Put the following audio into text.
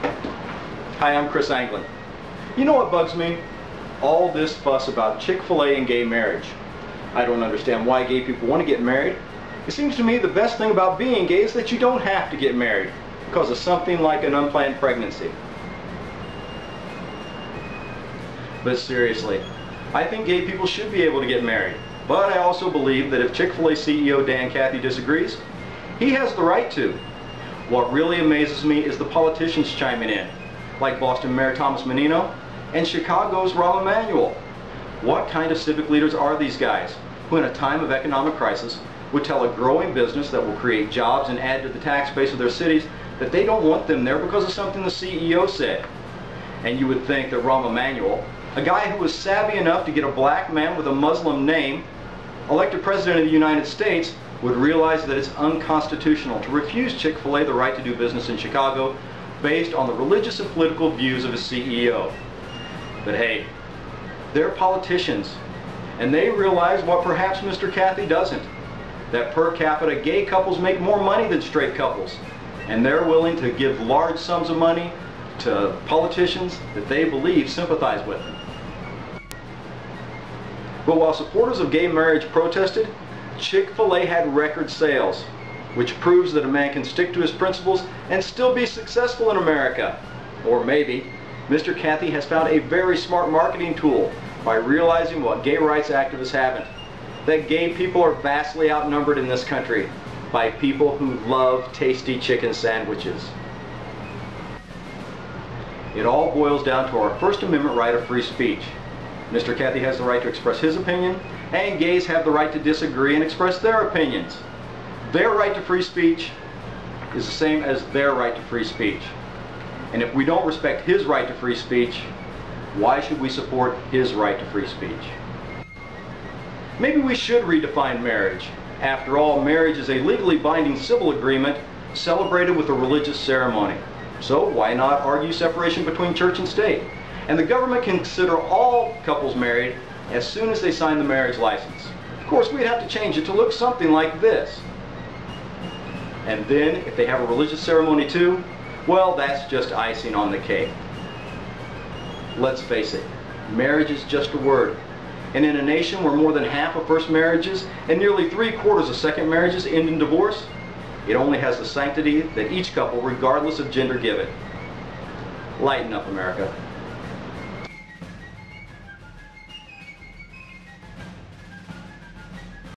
Hi, I'm Chris Anglin. You know what bugs me? All this fuss about Chick Fil A and gay marriage. I don't understand why gay people want to get married. It seems to me the best thing about being gay is that you don't have to get married because of something like an unplanned pregnancy. But seriously, I think gay people should be able to get married. But I also believe that if Chick Fil A CEO Dan Cathy disagrees, he has the right to. What really amazes me is the politicians chiming in, like Boston Mayor Thomas Menino and Chicago's Rahm Emanuel. What kind of civic leaders are these guys who in a time of economic crisis would tell a growing business that will create jobs and add to the tax base of their cities that they don't want them there because of something the CEO said? And you would think that Rahm Emanuel, a guy who was savvy enough to get a black man with a Muslim name elected president of the United States, would realize that it's unconstitutional to refuse Chick Fil A the right to do business in Chicago based on the religious and political views of his CEO. But hey, they're politicians, and they realize what perhaps Mr. Cathy doesn't, that per capita gay couples make more money than straight couples, and they're willing to give large sums of money to politicians that they believe sympathize with them. But while supporters of gay marriage protested, Chick Fil A had record sales, which proves that a man can stick to his principles and still be successful in America. Or maybe Mr. Cathy has found a very smart marketing tool by realizing what gay rights activists haven't, that gay people are vastly outnumbered in this country by people who love tasty chicken sandwiches. It all boils down to our First Amendment right of free speech. Mr. Cathy has the right to express his opinion, and gays have the right to disagree and express their opinions. Their right to free speech is the same as their right to free speech. And if we don't respect his right to free speech, why should we support his right to free speech? Maybe we should redefine marriage. After all, marriage is a legally binding civil agreement celebrated with a religious ceremony. So why not argue separation between church and state? And the government can consider all couples married as soon as they sign the marriage license. Of course, we'd have to change it to look something like this. And then, if they have a religious ceremony too, well, that's just icing on the cake. Let's face it, marriage is just a word. And in a nation where more than half of first marriages and nearly 3/4 of second marriages end in divorce, it only has the sanctity that each couple, regardless of gender, give it. Lighten up, America.